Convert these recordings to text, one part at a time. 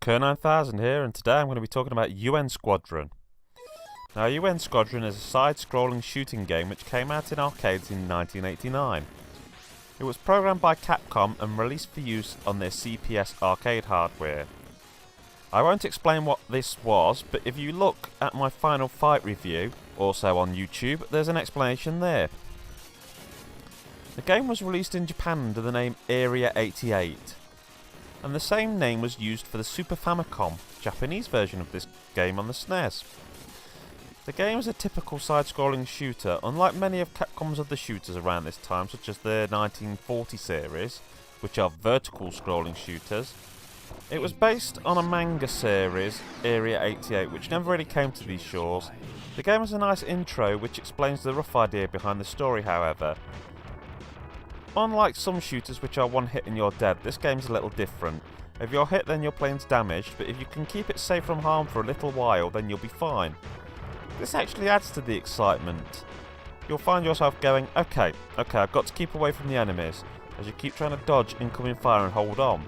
Cur9000 here, and today I'm going to be talking about UN Squadron. Now, UN Squadron is a side-scrolling shooting game which came out in arcades in 1989. It was programmed by Capcom and released for use on their CPS arcade hardware. I won't explain what this was, but if you look at my Final Fight review, also on YouTube, there's an explanation there. The game was released in Japan under the name Area 88. And the same name was used for the Super Famicom, Japanese version of this game on the SNES. The game is a typical side-scrolling shooter, unlike many of Capcom's other shooters around this time, such as their 1940 series, which are vertical scrolling shooters. It was based on a manga series, Area 88, which never really came to these shores. The game has a nice intro which explains the rough idea behind the story, however. Unlike some shooters which are one hit and you're dead, this game's a little different. If you're hit, then your plane's damaged, but if you can keep it safe from harm for a little while, then you'll be fine. This actually adds to the excitement. You'll find yourself going, okay, I've got to keep away from the enemies, as you keep trying to dodge incoming fire and hold on.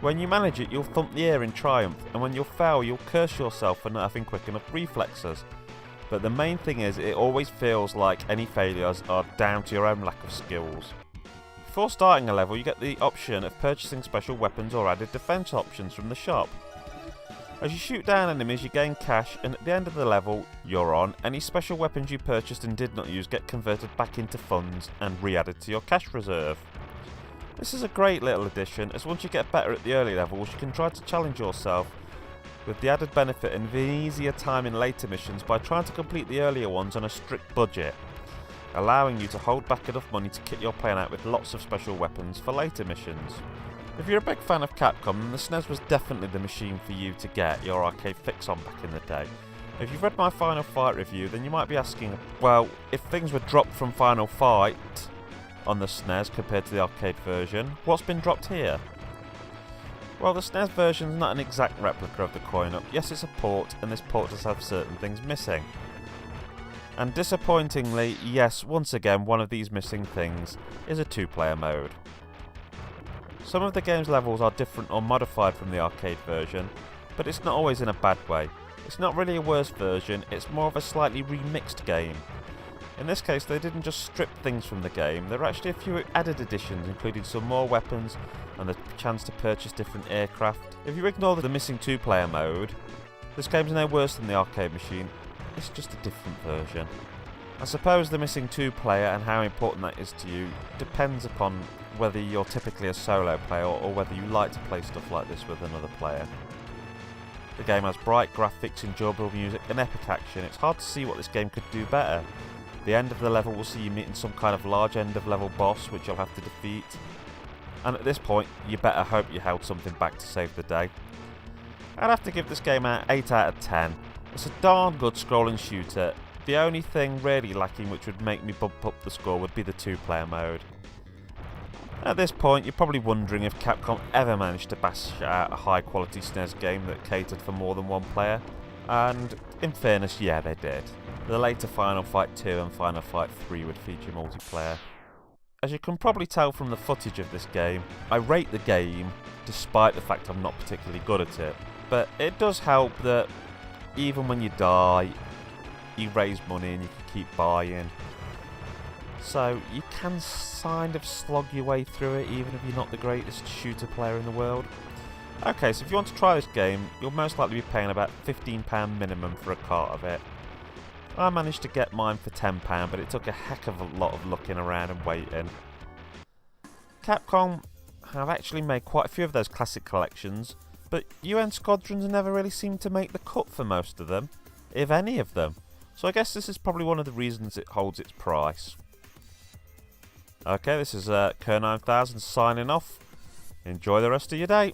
When you manage it, you'll thump the air in triumph, and when you'll fail, you'll curse yourself for not having quick enough reflexes. But the main thing is, it always feels like any failures are down to your own lack of skills. Before starting a level, you get the option of purchasing special weapons or added defense options from the shop. As you shoot down enemies, you gain cash, and at the end of the level you're on, any special weapons you purchased and did not use get converted back into funds and re-added to your cash reserve. This is a great little addition, as once you get better at the early levels, you can try to challenge yourself with the added benefit of an easier time in later missions by trying to complete the earlier ones on a strict budget, allowing you to hold back enough money to kit your plane out with lots of special weapons for later missions. If you're a big fan of Capcom, then the SNES was definitely the machine for you to get your arcade fix on back in the day. If you've read my Final Fight review, then you might be asking, well, if things were dropped from Final Fight on the SNES compared to the arcade version, what's been dropped here? Well, the SNES version is not an exact replica of the coin-up. Yes, it's a port, and this port does have certain things missing. And disappointingly, yes, once again, one of these missing things is a two-player mode. Some of the game's levels are different or modified from the arcade version, but it's not always in a bad way. It's not really a worse version, it's more of a slightly remixed game. In this case, they didn't just strip things from the game, there are actually a few added additions, including some more weapons and the chance to purchase different aircraft. If you ignore the missing two-player mode, this game's no worse than the arcade machine. It's just a different version. I suppose the missing two-player and how important that is to you depends upon whether you're typically a solo player or whether you like to play stuff like this with another player. The game has bright graphics, enjoyable music and epic action. It's hard to see what this game could do better. The end of the level will see you meeting some kind of large end-of-level boss which you'll have to defeat. And at this point, you better hope you held something back to save the day. I'd have to give this game an 8 out of 10. It's a darn good scrolling shooter. The only thing really lacking which would make me bump up the score would be the two-player mode. At this point, you're probably wondering if Capcom ever managed to bash out a high-quality SNES game that catered for more than one player. And in fairness, yeah, they did. The later Final Fight 2 and Final Fight 3 would feature multiplayer. As you can probably tell from the footage of this game, I rate the game despite the fact I'm not particularly good at it. But it does help that even when you die, you raise money and you can keep buying. So you can kind of slog your way through it even if you're not the greatest shooter player in the world. Okay, so if you want to try this game, you'll most likely be paying about £15 minimum for a cart of it. I managed to get mine for £10, but it took a heck of a lot of looking around and waiting. Capcom have actually made quite a few of those classic collections, but UN Squadrons never really seemed to make the cut for most of them, if any of them. So I guess this is probably one of the reasons it holds its price. Okay, this is Cur9000 signing off. Enjoy the rest of your day.